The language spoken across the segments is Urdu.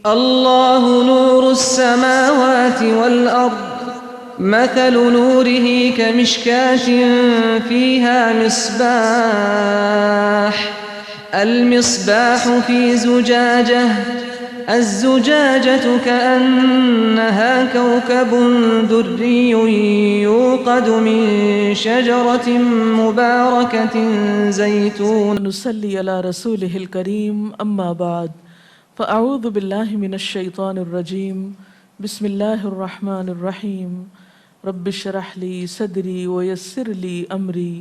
اللہ نور السماوات والارض مثل نوره كمشكاة فيها مصباح المصباح في زجاجة الزجاجة كأنها كوكب دري يوقد من شجرة مباركة زيتون. نصلي على رسوله الكريم أما بعد فأعوذ بالله من الشيطان الرجيم بسم الله الرحمن الرحيم رب اشرح لي صدري ويسر لي أمري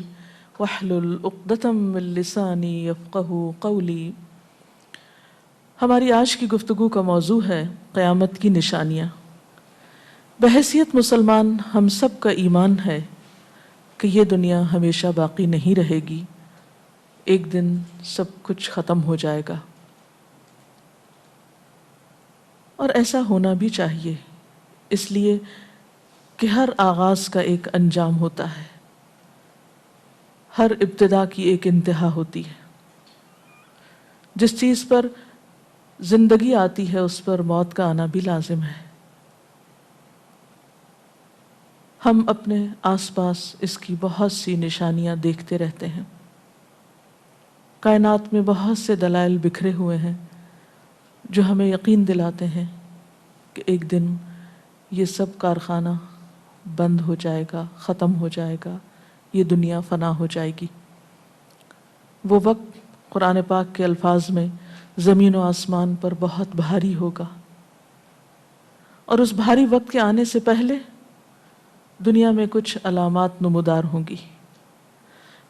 واحلل عقدة من لساني يفقهوا قولي. ہماری آج کی گفتگو کا موضوع ہے قیامت کی نشانیاں. بحیثیت مسلمان ہم سب کا ایمان ہے کہ یہ دنیا ہمیشہ باقی نہیں رہے گی، ایک دن سب کچھ ختم ہو جائے گا، اور ایسا ہونا بھی چاہیے، اس لیے کہ ہر آغاز کا ایک انجام ہوتا ہے، ہر ابتدا کی ایک انتہا ہوتی ہے. جس چیز پر زندگی آتی ہے اس پر موت کا آنا بھی لازم ہے. ہم اپنے آس پاس اس کی بہت سی نشانیاں دیکھتے رہتے ہیں. کائنات میں بہت سے دلائل بکھرے ہوئے ہیں جو ہمیں یقین دلاتے ہیں کہ ایک دن یہ سب کارخانہ بند ہو جائے گا، ختم ہو جائے گا، یہ دنیا فنا ہو جائے گی. وہ وقت قرآن پاک کے الفاظ میں زمین و آسمان پر بہت بھاری ہوگا، اور اس بھاری وقت کے آنے سے پہلے دنیا میں کچھ علامات نمودار ہوں گی.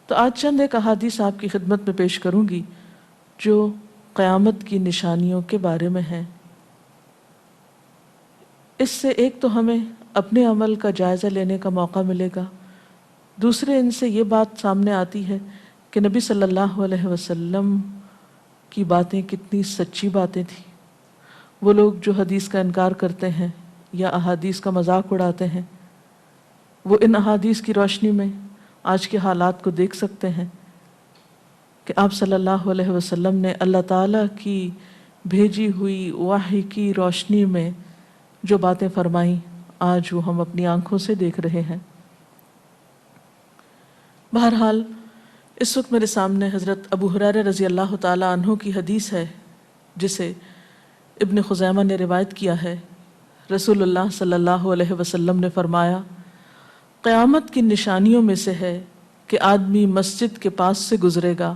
تو آج چند ایک احادیث آپ کی خدمت میں پیش کروں گی جو قیامت کی نشانیوں کے بارے میں ہیں. اس سے ایک تو ہمیں اپنے عمل کا جائزہ لینے کا موقع ملے گا، دوسرے ان سے یہ بات سامنے آتی ہے کہ نبی صلی اللہ علیہ وسلم کی باتیں کتنی سچی باتیں تھیں. وہ لوگ جو حدیث کا انکار کرتے ہیں یا احادیث کا مذاق اڑاتے ہیں، وہ ان احادیث کی روشنی میں آج کے حالات کو دیکھ سکتے ہیں کہ آپ صلی اللہ علیہ وسلم نے اللہ تعالیٰ کی بھیجی ہوئی وحی کی روشنی میں جو باتیں فرمائیں آج وہ ہم اپنی آنکھوں سے دیکھ رہے ہیں. بہرحال اس وقت میرے سامنے حضرت ابو ہریرہ رضی اللہ تعالیٰ عنہ کی حدیث ہے جسے ابن خزیمہ نے روایت کیا ہے. رسول اللہ صلی اللہ علیہ وسلم نے فرمایا، قیامت کی نشانیوں میں سے ہے کہ آدمی مسجد کے پاس سے گزرے گا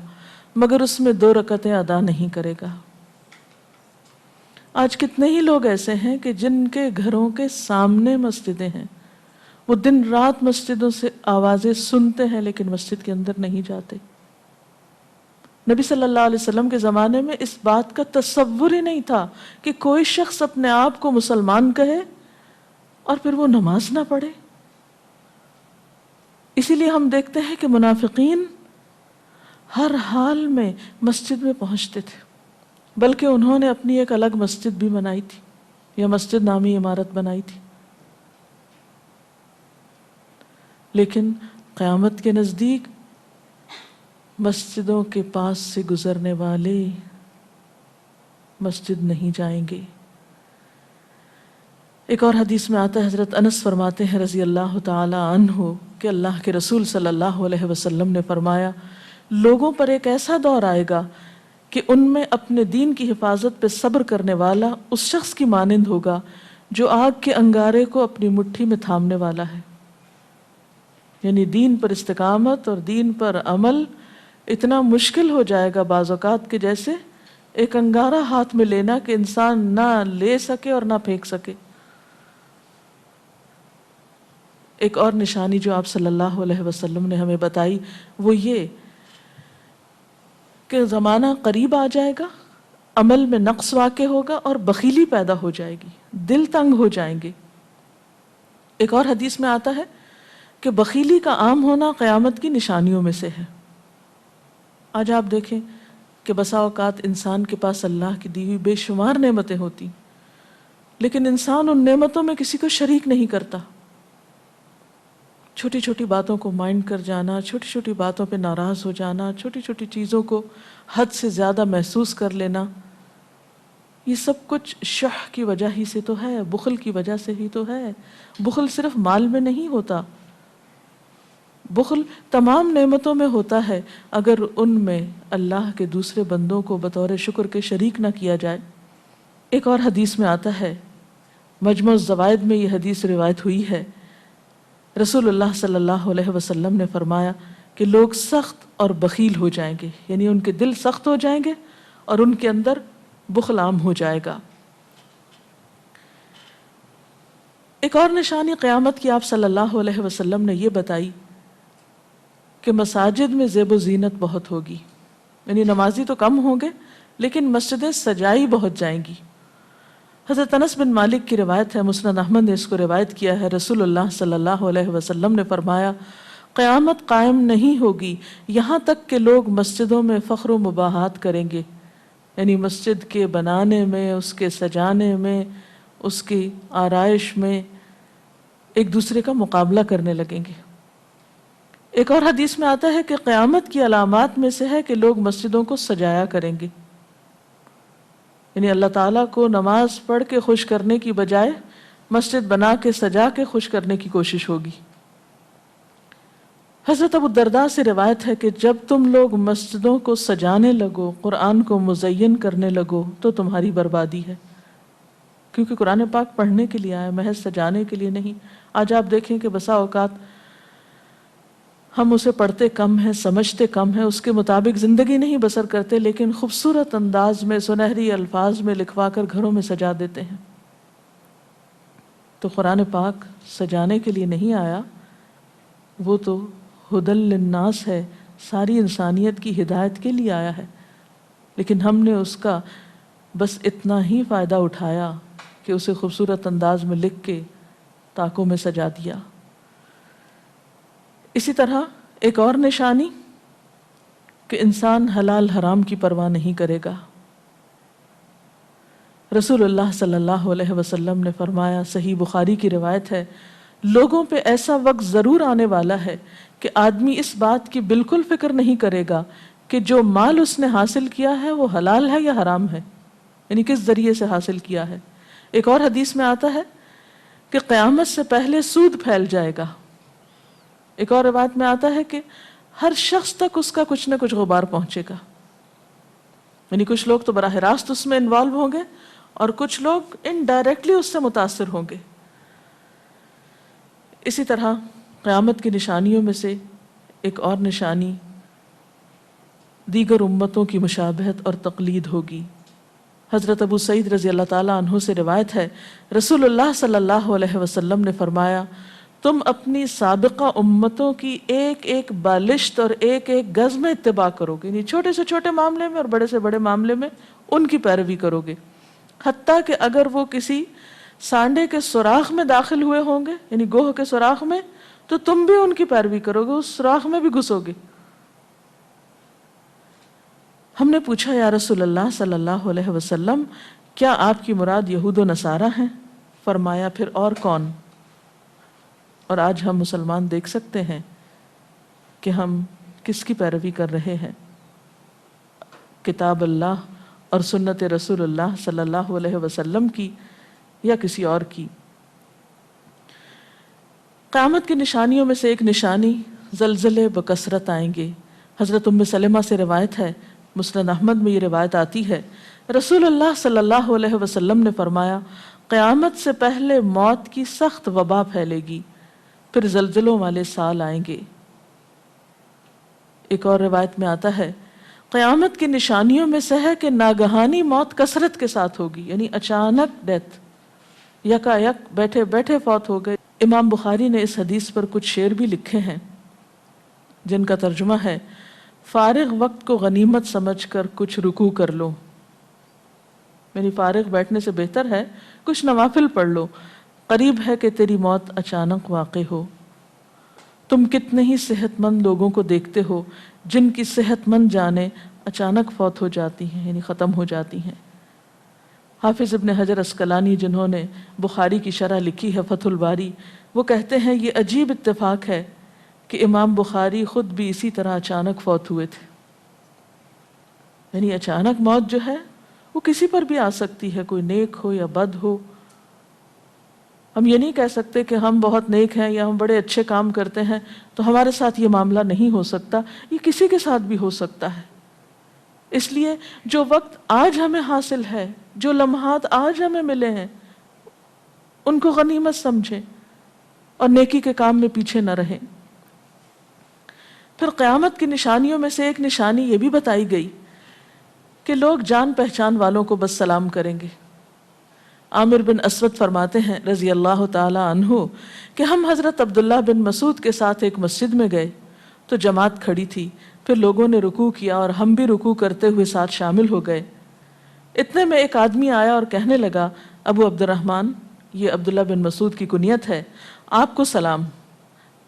مگر اس میں 2 رکعتیں ادا نہیں کرے گا. آج کتنے ہی لوگ ایسے ہیں کہ جن کے گھروں کے سامنے مسجدیں ہیں، وہ دن رات مسجدوں سے آوازیں سنتے ہیں لیکن مسجد کے اندر نہیں جاتے. نبی صلی اللہ علیہ وسلم کے زمانے میں اس بات کا تصور ہی نہیں تھا کہ کوئی شخص اپنے آپ کو مسلمان کہے اور پھر وہ نماز نہ پڑھے. اسی لیے ہم دیکھتے ہیں کہ منافقین ہر حال میں مسجد میں پہنچتے تھے، بلکہ انہوں نے اپنی ایک الگ مسجد بھی بنائی تھی یا مسجد نامی عمارت بنائی تھی. لیکن قیامت کے نزدیک مسجدوں کے پاس سے گزرنے والے مسجد نہیں جائیں گے. ایک اور حدیث میں آتا ہے، حضرت انس فرماتے ہیں رضی اللہ تعالی عنہ کہ اللہ کے رسول صلی اللہ علیہ وسلم نے فرمایا، لوگوں پر ایک ایسا دور آئے گا کہ ان میں اپنے دین کی حفاظت پہ صبر کرنے والا اس شخص کی مانند ہوگا جو آگ کے انگارے کو اپنی مٹھی میں تھامنے والا ہے. یعنی دین پر استقامت اور دین پر عمل اتنا مشکل ہو جائے گا بعض اوقات کہ جیسے ایک انگارہ ہاتھ میں لینا کہ انسان نہ لے سکے اور نہ پھینک سکے. ایک اور نشانی جو آپ صلی اللہ علیہ وسلم نے ہمیں بتائی وہ یہ کہ زمانہ قریب آ جائے گا، عمل میں نقص واقع ہوگا اور بخیلی پیدا ہو جائے گی، دل تنگ ہو جائیں گے. ایک اور حدیث میں آتا ہے کہ بخیلی کا عام ہونا قیامت کی نشانیوں میں سے ہے. آج آپ دیکھیں کہ بسا اوقات انسان کے پاس اللہ کی دی ہوئی بے شمار نعمتیں ہوتی لیکن انسان ان نعمتوں میں کسی کو شریک نہیں کرتا. چھوٹی چھوٹی باتوں کو مائنڈ کر جانا، چھوٹی چھوٹی باتوں پہ ناراض ہو جانا، چھوٹی چھوٹی چیزوں کو حد سے زیادہ محسوس کر لینا، یہ سب کچھ شح کی وجہ ہی سے تو ہے، بخل کی وجہ سے ہی تو ہے۔ بخل صرف مال میں نہیں ہوتا، بخل تمام نعمتوں میں ہوتا ہے اگر ان میں اللہ کے دوسرے بندوں کو بطور شکر کے شریک نہ کیا جائے۔ ایک اور حدیث میں آتا ہے، مجموع الزوائد میں یہ حدیث روایت ہوئی ہے، رسول اللہ صلی اللہ علیہ وسلم نے فرمایا کہ لوگ سخت اور بخیل ہو جائیں گے، یعنی ان کے دل سخت ہو جائیں گے اور ان کے اندر بخل عام ہو جائے گا۔ ایک اور نشانی قیامت کی آپ صلی اللہ علیہ وسلم نے یہ بتائی کہ مساجد میں زیب و زینت بہت ہوگی، یعنی نمازی تو کم ہوں گے لیکن مسجدیں سجائی بہت جائیں گی۔ حضرت انس بن مالک کی روایت ہے، مسند احمد نے اس کو روایت کیا ہے، رسول اللہ صلی اللہ علیہ وسلم نے فرمایا قیامت قائم نہیں ہوگی یہاں تک کہ لوگ مسجدوں میں فخر و مباحات کریں گے، یعنی مسجد کے بنانے میں، اس کے سجانے میں، اس کی آرائش میں ایک دوسرے کا مقابلہ کرنے لگیں گے۔ ایک اور حدیث میں آتا ہے کہ قیامت کی علامات میں سے ہے کہ لوگ مسجدوں کو سجایا کریں گے، یعنی اللہ تعالیٰ کو نماز پڑھ کے خوش کرنے کی بجائے مسجد بنا کے سجا کے خوش کرنے کی کوشش ہوگی۔ حضرت ابو الدرداء سے روایت ہے کہ جب تم لوگ مسجدوں کو سجانے لگو، قرآن کو مزین کرنے لگو تو تمہاری بربادی ہے، کیونکہ قرآن پاک پڑھنے کے لیے آیا، محض سجانے کے لیے نہیں۔ آج آپ دیکھیں کہ بسا اوقات ہم اسے پڑھتے کم ہیں، سمجھتے کم ہیں، اس کے مطابق زندگی نہیں بسر کرتے، لیکن خوبصورت انداز میں سنہری الفاظ میں لکھوا کر گھروں میں سجا دیتے ہیں۔ تو قرآن پاک سجانے کے لیے نہیں آیا، وہ تو ہدی للناس ہے، ساری انسانیت کی ہدایت کے لیے آیا ہے، لیکن ہم نے اس کا بس اتنا ہی فائدہ اٹھایا کہ اسے خوبصورت انداز میں لکھ کے طاقوں میں سجا دیا۔ اسی طرح ایک اور نشانی کہ انسان حلال حرام کی پرواہ نہیں کرے گا۔ رسول اللہ صلی اللہ علیہ وسلم نے فرمایا، صحیح بخاری کی روایت ہے، لوگوں پہ ایسا وقت ضرور آنے والا ہے کہ آدمی اس بات کی بالکل فکر نہیں کرے گا کہ جو مال اس نے حاصل کیا ہے وہ حلال ہے یا حرام ہے، یعنی کس ذریعے سے حاصل کیا ہے۔ ایک اور حدیث میں آتا ہے کہ قیامت سے پہلے سود پھیل جائے گا۔ ایک اور روایت میں آتا ہے کہ ہر شخص تک اس کا کچھ نہ کچھ غبار پہنچے گا، یعنی کچھ لوگ تو براہ راست اس میں انوالو ہوں گے اور کچھ لوگ انڈائریکٹلی اس سے متاثر ہوں گے۔ اسی طرح قیامت کی نشانیوں میں سے ایک اور نشانی دیگر امتوں کی مشابہت اور تقلید ہوگی۔ حضرت ابو سعید رضی اللہ تعالیٰ عنہ سے روایت ہے، رسول اللہ صلی اللہ علیہ وسلم نے فرمایا، تم اپنی سابقہ امتوں کی ایک ایک بالشت اور ایک ایک گز میں اتباع کرو گے، یعنی چھوٹے سے چھوٹے معاملے میں اور بڑے سے بڑے معاملے میں ان کی پیروی کرو گے، حتیٰ کہ اگر وہ کسی سانڈے کے سوراخ میں داخل ہوئے ہوں گے، یعنی گوہ کے سوراخ میں، تو تم بھی ان کی پیروی کرو گے، اس سوراخ میں بھی گھسو گے۔ ہم نے پوچھا، یا رسول اللہ صلی اللہ علیہ وسلم، کیا آپ کی مراد یہود و نصارہ ہیں؟ فرمایا، پھر اور کون؟ اور آج ہم مسلمان دیکھ سکتے ہیں کہ ہم کس کی پیروی کر رہے ہیں، کتاب اللہ اور سنت رسول اللہ صلی اللہ علیہ وسلم کی یا کسی اور کی۔ قیامت کی نشانیوں میں سے ایک نشانی زلزلے بکثرت آئیں گے۔ حضرت ام سلمہ سے روایت ہے، مسند احمد میں یہ روایت آتی ہے، رسول اللہ صلی اللہ علیہ وسلم نے فرمایا، قیامت سے پہلے موت کی سخت وبا پھیلے گی، پھر زلزلوں والے سال آئیں گے۔ ایک اور روایت میں آتا ہے، قیامت کی نشانیوں میں سے ہے کہ ناگہانی موت کثرت کے ساتھ ہوگی، یعنی اچانک ڈیتھ، یکا یک بیٹھے بیٹھے فوت ہو گئے۔ امام بخاری نے اس حدیث پر کچھ شعر بھی لکھے ہیں جن کا ترجمہ ہے، فارغ وقت کو غنیمت سمجھ کر کچھ رکوع کر لو، یعنی فارغ بیٹھنے سے بہتر ہے کچھ نوافل پڑھ لو، قریب ہے کہ تیری موت اچانک واقع ہو۔ تم کتنے ہی صحت مند لوگوں کو دیکھتے ہو جن کی صحت مند جانیں اچانک فوت ہو جاتی ہیں، یعنی ختم ہو جاتی ہیں۔ حافظ ابن حجر عسقلانی جنہوں نے بخاری کی شرح لکھی ہے فتح الباری، وہ کہتے ہیں یہ عجیب اتفاق ہے کہ امام بخاری خود بھی اسی طرح اچانک فوت ہوئے تھے، یعنی اچانک موت جو ہے وہ کسی پر بھی آ سکتی ہے، کوئی نیک ہو یا بد ہو۔ ہم یہ نہیں کہہ سکتے کہ ہم بہت نیک ہیں یا ہم بڑے اچھے کام کرتے ہیں تو ہمارے ساتھ یہ معاملہ نہیں ہو سکتا، یہ کسی کے ساتھ بھی ہو سکتا ہے۔ اس لیے جو وقت آج ہمیں حاصل ہے، جو لمحات آج ہمیں ملے ہیں، ان کو غنیمت سمجھیں اور نیکی کے کام میں پیچھے نہ رہیں۔ پھر قیامت کی نشانیوں میں سے ایک نشانی یہ بھی بتائی گئی کہ لوگ جان پہچان والوں کو بس سلام کریں گے۔ عامر بن اسود فرماتے ہیں رضی اللہ تعالی عنہ کہ ہم حضرت عبداللہ بن مسعود کے ساتھ ایک مسجد میں گئے تو جماعت کھڑی تھی، پھر لوگوں نے رکوع کیا اور ہم بھی رکوع کرتے ہوئے ساتھ شامل ہو گئے۔ اتنے میں ایک آدمی آیا اور کہنے لگا، ابو عبد الرحمن، یہ عبداللہ بن مسعود کی کنیت ہے، آپ کو سلام۔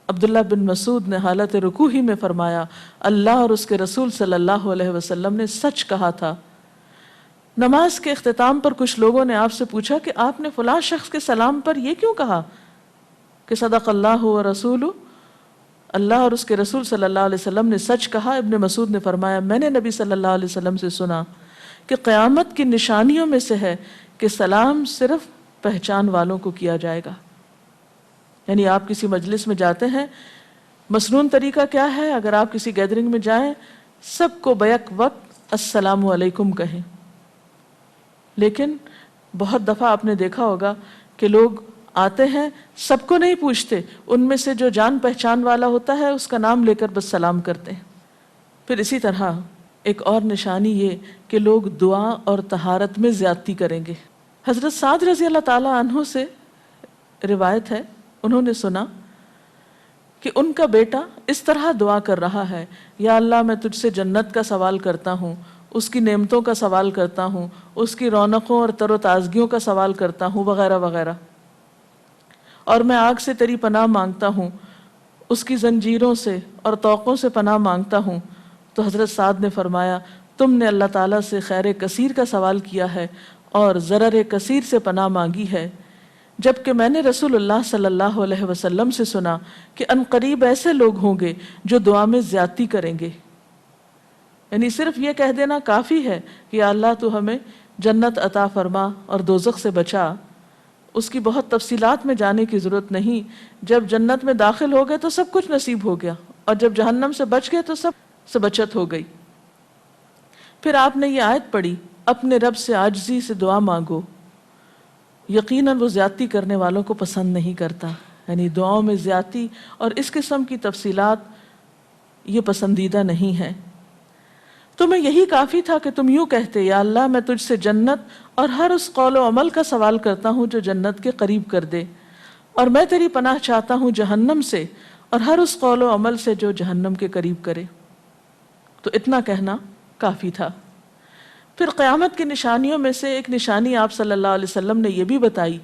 عبداللہ بن مسعود نے حالت رکوع ہی میں فرمایا، اللہ اور اس کے رسول صلی اللہ علیہ وسلم نے سچ کہا تھا۔ نماز کے اختتام پر کچھ لوگوں نے آپ سے پوچھا کہ آپ نے فلاں شخص کے سلام پر یہ کیوں کہا کہ صدق اللہ و رسول، اللہ اور اس کے رسول صلی اللہ علیہ وسلم نے سچ کہا۔ ابن مسعود نے فرمایا، میں نے نبی صلی اللہ علیہ وسلم سے سنا کہ قیامت کی نشانیوں میں سے ہے کہ سلام صرف پہچان والوں کو کیا جائے گا۔ یعنی آپ کسی مجلس میں جاتے ہیں، مسنون طریقہ کیا ہے؟ اگر آپ کسی گیدرنگ میں جائیں، سب کو بیک وقت السلام علیکم کہیں، لیکن بہت دفعہ آپ نے دیکھا ہوگا کہ لوگ آتے ہیں، سب کو نہیں پوچھتے، ان میں سے جو جان پہچان والا ہوتا ہے اس کا نام لے کر بس سلام کرتے ہیں۔ پھر اسی طرح ایک اور نشانی یہ کہ لوگ دعا اور طہارت میں زیادتی کریں گے۔ حضرت سعد رضی اللہ تعالی عنہ سے روایت ہے، انہوں نے سنا کہ ان کا بیٹا اس طرح دعا کر رہا ہے، یا اللہ میں تجھ سے جنت کا سوال کرتا ہوں، اس کی نعمتوں کا سوال کرتا ہوں، اس کی رونقوں اور تر و تازگیوں کا سوال کرتا ہوں، وغیرہ وغیرہ، اور میں آگ سے تیری پناہ مانگتا ہوں، اس کی زنجیروں سے اور طوقوں سے پناہ مانگتا ہوں۔ تو حضرت سعد نے فرمایا، تم نے اللہ تعالیٰ سے خیر کثیر کا سوال کیا ہے اور ضرر کثیر سے پناہ مانگی ہے، جبکہ میں نے رسول اللہ صلی اللہ علیہ وسلم سے سنا کہ ان قریب ایسے لوگ ہوں گے جو دعا میں زیادتی کریں گے۔ یعنی صرف یہ کہہ دینا کافی ہے کہ یا اللہ تو ہمیں جنت عطا فرما اور دوزخ سے بچا، اس کی بہت تفصیلات میں جانے کی ضرورت نہیں۔ جب جنت میں داخل ہو گئے تو سب کچھ نصیب ہو گیا، اور جب جہنم سے بچ گئے تو سب سے بچت ہو گئی۔ پھر آپ نے یہ آیت پڑھی، اپنے رب سے عاجزی سے دعا مانگو، یقیناً وہ زیادتی کرنے والوں کو پسند نہیں کرتا۔ یعنی دعاؤں میں زیادتی اور اس قسم کی تفصیلات یہ پسندیدہ نہیں ہے۔ تمہیں یہی کافی تھا کہ تم یوں کہتے، یا اللہ میں تجھ سے جنت اور ہر اس قول و عمل کا سوال کرتا ہوں جو جنت کے قریب کر دے، اور میں تیری پناہ چاہتا ہوں جہنم سے اور ہر اس قول و عمل سے جو جہنم کے قریب کرے۔ تو اتنا کہنا کافی تھا۔ پھر قیامت کی نشانیوں میں سے ایک نشانی آپ صلی اللہ علیہ وسلم نے یہ بھی بتائی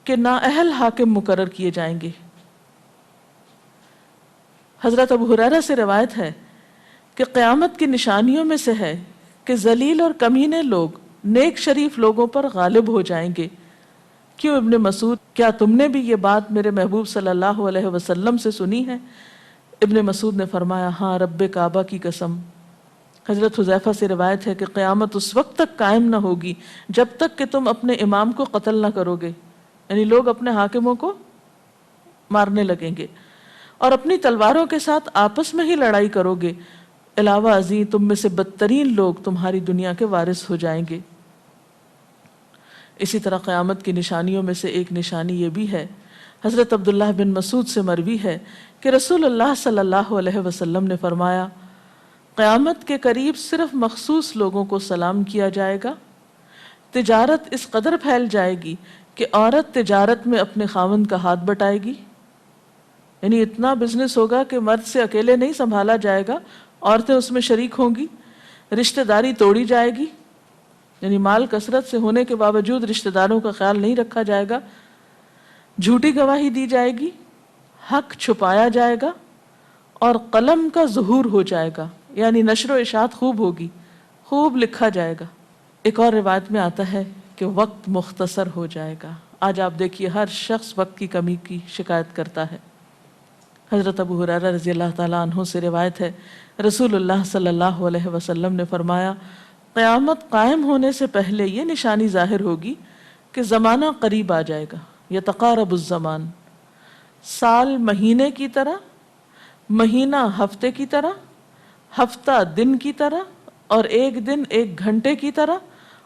کہ نااہل حاکم مقرر کیے جائیں گے۔ حضرت ابو ہریرہ سے روایت ہے کہ قیامت کی نشانیوں میں سے ہے کہ ذلیل اور کمینے لوگ نیک شریف لوگوں پر غالب ہو جائیں گے۔ کیوں ابن مسعود، کیا تم نے بھی یہ بات میرے محبوب صلی اللہ علیہ وسلم سے سنی ہے؟ ابن مسعود نے فرمایا، ہاں رب کعبہ کی قسم۔ حضرت حذیفہ سے روایت ہے کہ قیامت اس وقت تک قائم نہ ہوگی جب تک کہ تم اپنے امام کو قتل نہ کرو گے، یعنی لوگ اپنے حاکموں کو مارنے لگیں گے اور اپنی تلواروں کے ساتھ آپس میں ہی لڑائی کرو گے، علاوہ ازیں تم میں سے بدترین لوگ تمہاری دنیا کے وارث ہو جائیں گے۔ اسی طرح قیامت کی نشانیوں میں سے ایک نشانی یہ بھی ہے، حضرت عبداللہ بن مسعود سے مروی ہے کہ رسول اللہ صلی اللہ علیہ وسلم نے فرمایا، قیامت کے قریب صرف مخصوص لوگوں کو سلام کیا جائے گا، تجارت اس قدر پھیل جائے گی کہ عورت تجارت میں اپنے خاوند کا ہاتھ بٹائے گی، یعنی اتنا بزنس ہوگا کہ مرد سے اکیلے نہیں سنبھالا جائے گا، عورتیں اس میں شریک ہوں گی، رشتہ داری توڑی جائے گی، یعنی مال کثرت سے ہونے کے باوجود رشتہ داروں کا خیال نہیں رکھا جائے گا، جھوٹی گواہی دی جائے گی، حق چھپایا جائے گا، اور قلم کا ظہور ہو جائے گا، یعنی نشر و اشاعت خوب ہوگی، خوب لکھا جائے گا۔ ایک اور روایت میں آتا ہے کہ وقت مختصر ہو جائے گا۔ آج آپ دیکھیے ہر شخص وقت کی کمی کی شکایت کرتا ہے۔ حضرت ابو ہریرہ رضی اللہ تعالیٰ عنہ سے روایت ہے، رسول اللہ صلی اللہ علیہ وسلم نے فرمایا، قیامت قائم ہونے سے پہلے یہ نشانی ظاہر ہوگی کہ زمانہ قریب آ جائے گا، یتقارب الزمان، سال مہینے کی طرح، مہینہ ہفتے کی طرح، ہفتہ دن کی طرح، اور ایک دن ایک گھنٹے کی طرح،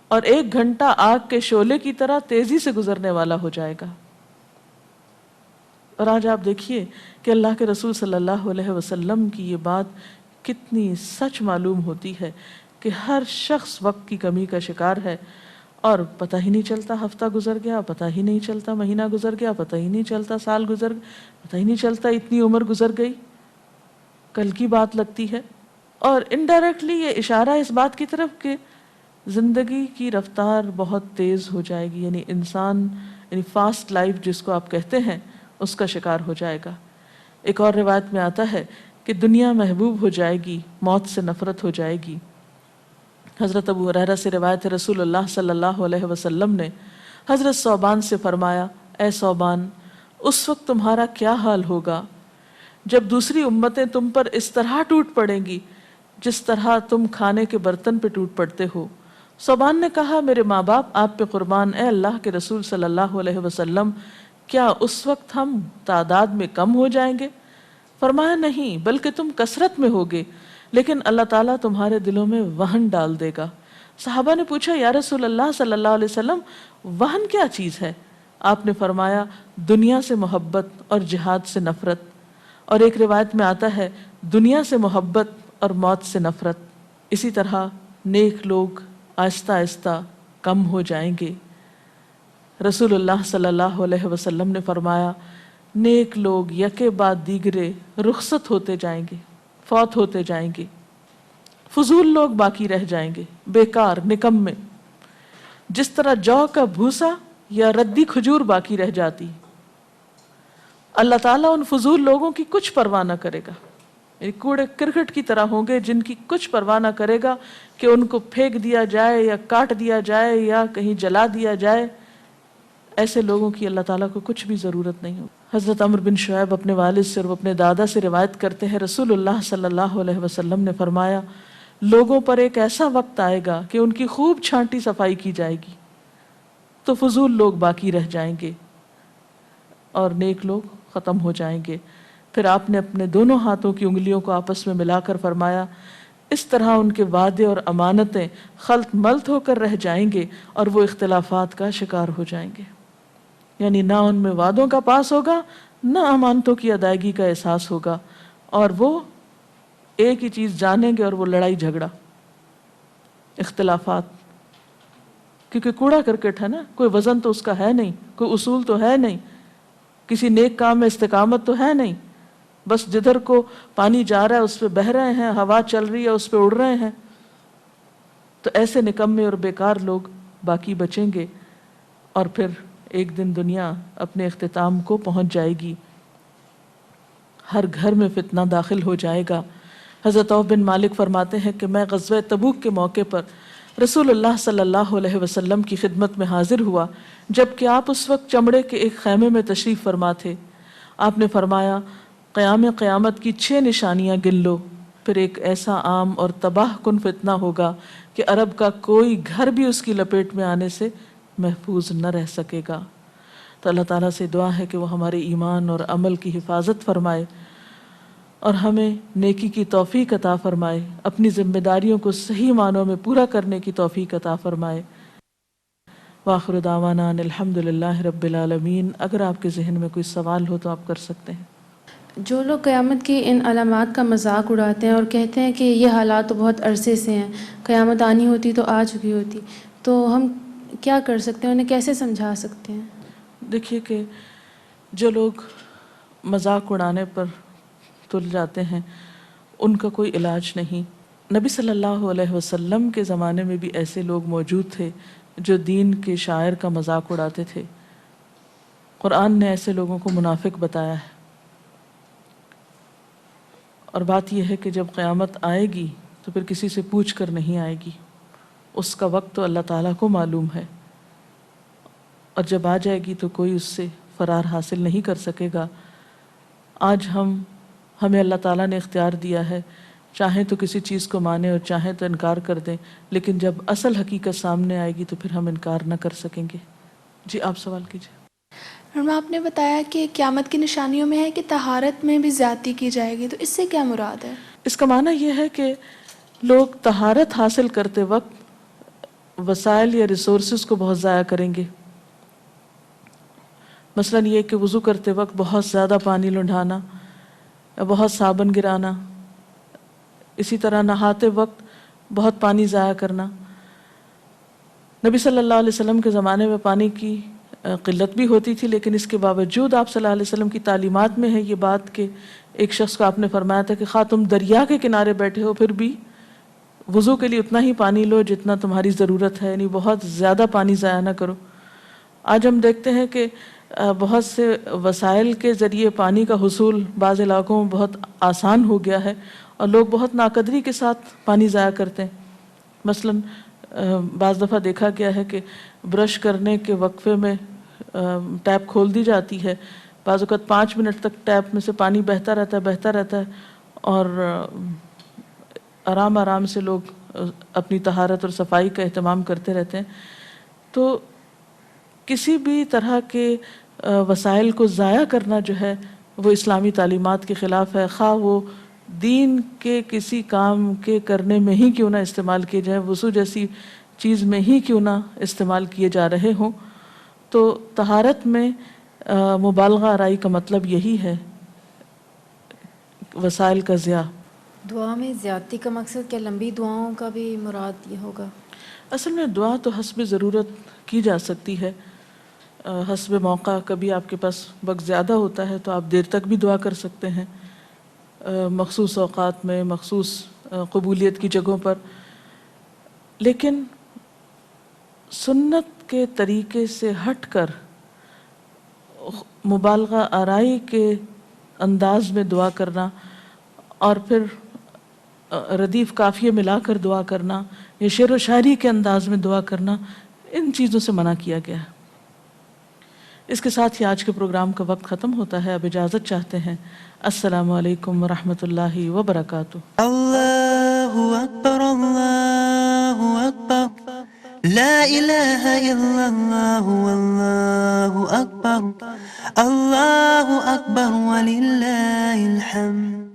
اور ایک گھنٹہ آگ کے شعلے کی طرح تیزی سے گزرنے والا ہو جائے گا۔ اور آج آپ دیکھیے کہ اللہ کے رسول صلی اللہ علیہ وسلم کی یہ بات کتنی سچ معلوم ہوتی ہے کہ ہر شخص وقت کی کمی کا شکار ہے، اور پتہ ہی نہیں چلتا ہفتہ گزر گیا، پتہ ہی نہیں چلتا مہینہ گزر گیا، پتہ ہی نہیں چلتا سال گزر گیا، پتہ ہی نہیں چلتا اتنی عمر گزر گئی، کل کی بات لگتی ہے۔ اور انڈائریکٹلی یہ اشارہ اس بات کی طرف کہ زندگی کی رفتار بہت تیز ہو جائے گی، یعنی انسان یعنی فاسٹ لائف جس کو آپ کہتے ہیں اس کا شکار ہو جائے گا۔ ایک اور روایت میں آتا ہے کہ دنیا محبوب ہو جائے گی، موت سے نفرت ہو جائے گی۔ حضرت ابو ہریرہ سے روایت ہے، رسول اللہ صلی اللہ علیہ وسلم نے حضرت ثوبان سے فرمایا، اے ثوبان، اس وقت تمہارا کیا حال ہوگا جب دوسری امتیں تم پر اس طرح ٹوٹ پڑیں گی جس طرح تم کھانے کے برتن پہ ٹوٹ پڑتے ہو۔ ثوبان نے کہا، میرے ماں باپ آپ پہ قربان، اے اللہ کے رسول صلی اللہ علیہ وسلم، کیا اس وقت ہم تعداد میں کم ہو جائیں گے؟ فرمایا، نہیں، بلکہ تم کثرت میں ہوگے، لیکن اللہ تعالیٰ تمہارے دلوں میں وہن ڈال دے گا۔ صحابہ نے پوچھا، یا رسول اللہ صلی اللہ علیہ وسلم، وہن کیا چیز ہے؟ آپ نے فرمایا، دنیا سے محبت اور جہاد سے نفرت۔ اور ایک روایت میں آتا ہے، دنیا سے محبت اور موت سے نفرت۔ اسی طرح نیک لوگ آہستہ آہستہ کم ہو جائیں گے۔ رسول اللہ صلی اللہ علیہ وسلم نے فرمایا، نیک لوگ یکے بعد دیگرے رخصت ہوتے جائیں گے، فوت ہوتے جائیں گے، فضول لوگ باقی رہ جائیں گے، بیکار، نکمے، جس طرح جو کا بھوسا یا ردی کھجور باقی رہ جاتی۔ اللہ تعالیٰ ان فضول لوگوں کی کچھ پرواہ نہ کرے گا، یعنی کوڑے کرکٹ کی طرح ہوں گے جن کی کچھ پرواہ نہ کرے گا کہ ان کو پھینک دیا جائے یا کاٹ دیا جائے یا کہیں جلا دیا جائے۔ ایسے لوگوں کی اللہ تعالیٰ کو کچھ بھی ضرورت نہیں ہوگی۔ حضرت عمرو بن شعیب اپنے والد سے اور اپنے دادا سے روایت کرتے ہیں، رسول اللہ صلی اللہ علیہ وسلم نے فرمایا، لوگوں پر ایک ایسا وقت آئے گا کہ ان کی خوب چھانٹی صفائی کی جائے گی تو فضول لوگ باقی رہ جائیں گے اور نیک لوگ ختم ہو جائیں گے۔ پھر آپ نے اپنے دونوں ہاتھوں کی انگلیوں کو آپس میں ملا کر فرمایا، اس طرح ان کے وعدے اور امانتیں خلط ملط ہو کر رہ جائیں گے اور وہ اختلافات کا شکار ہو جائیں گے، یعنی نہ ان میں وعدوں کا پاس ہوگا نہ امانتوں کی ادائیگی کا احساس ہوگا، اور وہ ایک ہی چیز جانیں گے اور وہ لڑائی جھگڑا، اختلافات، کیونکہ کوڑا کرکٹ ہے نا، کوئی وزن تو اس کا ہے نہیں، کوئی اصول تو ہے نہیں، کسی نیک کام میں استقامت تو ہے نہیں، بس جدھر کو پانی جا رہا ہے اس پہ بہہ رہے ہیں، ہوا چل رہی ہے اس پہ اڑ رہے ہیں۔ تو ایسے نکمے اور بیکار لوگ باقی بچیں گے، اور پھر ایک دن دنیا اپنے اختتام کو پہنچ جائے گی، ہر گھر میں فتنہ داخل ہو جائے گا۔ حضرت عوف بن مالک فرماتے ہیں کہ میں غزوہ تبوک کے موقع پر رسول اللہ صلی اللہ علیہ وسلم کی خدمت میں حاضر ہوا، جبکہ آپ اس وقت چمڑے کے ایک خیمے میں تشریف فرما تھے۔ آپ نے فرمایا، قیامت کی 6 نشانیاں گن لو، پھر ایک ایسا عام اور تباہ کن فتنہ ہوگا کہ عرب کا کوئی گھر بھی اس کی لپیٹ میں آنے سے محفوظ نہ رہ سکے گا۔ تو اللہ تعالیٰ سے دعا ہے کہ وہ ہمارے ایمان اور عمل کی حفاظت فرمائے اور ہمیں نیکی کی توفیق عطا فرمائے، اپنی ذمہ داریوں کو صحیح معنوں میں پورا کرنے کی توفیق عطا فرمائے۔ وآخر دعوانا ان الحمد للہ رب العالمین۔ اگر آپ کے ذہن میں کوئی سوال ہو تو آپ کر سکتے ہیں۔ جو لوگ قیامت کی ان علامات کا مذاق اڑاتے ہیں اور کہتے ہیں کہ یہ حالات تو بہت عرصے سے ہیں، قیامت آنی ہوتی تو آ چکی ہوتی، تو ہم کیا کر سکتے ہیں، انہیں کیسے سمجھا سکتے ہیں؟ دیکھیے کہ جو لوگ مذاق اڑانے پر تل جاتے ہیں ان کا کوئی علاج نہیں۔ نبی صلی اللہ علیہ وسلم کے زمانے میں بھی ایسے لوگ موجود تھے جو دین کے شاعر کا مذاق اڑاتے تھے۔ قرآن نے ایسے لوگوں کو منافق بتایا ہے، اور بات یہ ہے کہ جب قیامت آئے گی تو پھر کسی سے پوچھ کر نہیں آئے گی، اس کا وقت تو اللہ تعالیٰ کو معلوم ہے، اور جب آ جائے گی تو کوئی اس سے فرار حاصل نہیں کر سکے گا۔ آج ہمیں اللہ تعالیٰ نے اختیار دیا ہے چاہیں تو کسی چیز کو مانیں اور چاہیں تو انکار کر دیں، لیکن جب اصل حقیقت سامنے آئے گی تو پھر ہم انکار نہ کر سکیں گے۔ جی آپ سوال کیجیے۔ اور آپ نے بتایا کہ قیامت کی نشانیوں میں ہے کہ طہارت میں بھی زیادتی کی جائے گی، تو اس سے کیا مراد ہے؟ اس کا معنی یہ ہے کہ لوگ طہارت حاصل کرتے وقت وسائل یا ریسورسز کو بہت ضائع کریں گے۔ مثلا یہ کہ وضو کرتے وقت بہت زیادہ پانی لنڈھانا، بہت صابن گرانا، اسی طرح نہاتے وقت بہت پانی ضائع کرنا۔ نبی صلی اللہ علیہ وسلم کے زمانے میں پانی کی قلت بھی ہوتی تھی، لیکن اس کے باوجود آپ صلی اللہ علیہ وسلم کی تعلیمات میں ہے یہ بات کہ ایک شخص کو آپ نے فرمایا تھا کہ خواہ تم دریا کے کنارے بیٹھے ہو پھر بھی وضو کے لیے اتنا ہی پانی لو جتنا تمہاری ضرورت ہے، یعنی بہت زیادہ پانی ضائع نہ کرو۔ آج ہم دیکھتے ہیں کہ بہت سے وسائل کے ذریعے پانی کا حصول بعض علاقوں میں بہت آسان ہو گیا ہے اور لوگ بہت ناقدری کے ساتھ پانی ضائع کرتے ہیں۔ مثلاً بعض دفعہ دیکھا گیا ہے کہ برش کرنے کے وقفے میں ٹیپ کھول دی جاتی ہے، بعض اوقات 5 منٹ تک ٹیپ میں سے پانی بہتا رہتا ہے اور آرام آرام سے لوگ اپنی طہارت اور صفائی کا اہتمام کرتے رہتے ہیں۔ تو کسی بھی طرح کے وسائل کو ضائع کرنا جو ہے وہ اسلامی تعلیمات کے خلاف ہے، خواہ وہ دین کے کسی کام کے کرنے میں ہی کیوں نہ استعمال کیے جائیں، وضو جیسی چیز میں ہی کیوں نہ استعمال کیے جا رہے ہوں۔ تو طہارت میں مبالغہ آرائی کا مطلب یہی ہے، وسائل کا ضیاع۔ دعا میں زیادتی کا مقصد کیا لمبی دعاؤں کا بھی مراد یہ ہوگا؟ اصل میں دعا تو حسب ضرورت کی جا سکتی ہے، حسب موقع۔ کبھی آپ کے پاس وقت زیادہ ہوتا ہے تو آپ دیر تک بھی دعا کر سکتے ہیں، مخصوص اوقات میں، مخصوص قبولیت کی جگہوں پر۔ لیکن سنت کے طریقے سے ہٹ کر مبالغہ آرائی کے انداز میں دعا کرنا اور پھر ردیف قافیے ملا کر دعا کرنا یا شعر و شاعری کے انداز میں دعا کرنا، ان چیزوں سے منع کیا گیا ہے۔ اس کے ساتھ ہی آج کے پروگرام کا وقت ختم ہوتا ہے، اب اجازت چاہتے ہیں۔ السلام علیکم ورحمۃ اللہ وبرکاتہ۔ اللہ اکبر، اللہ اکبر، لا الہ الا اللہ، اللہ اکبر، اللہ اکبر وللہ الحمد۔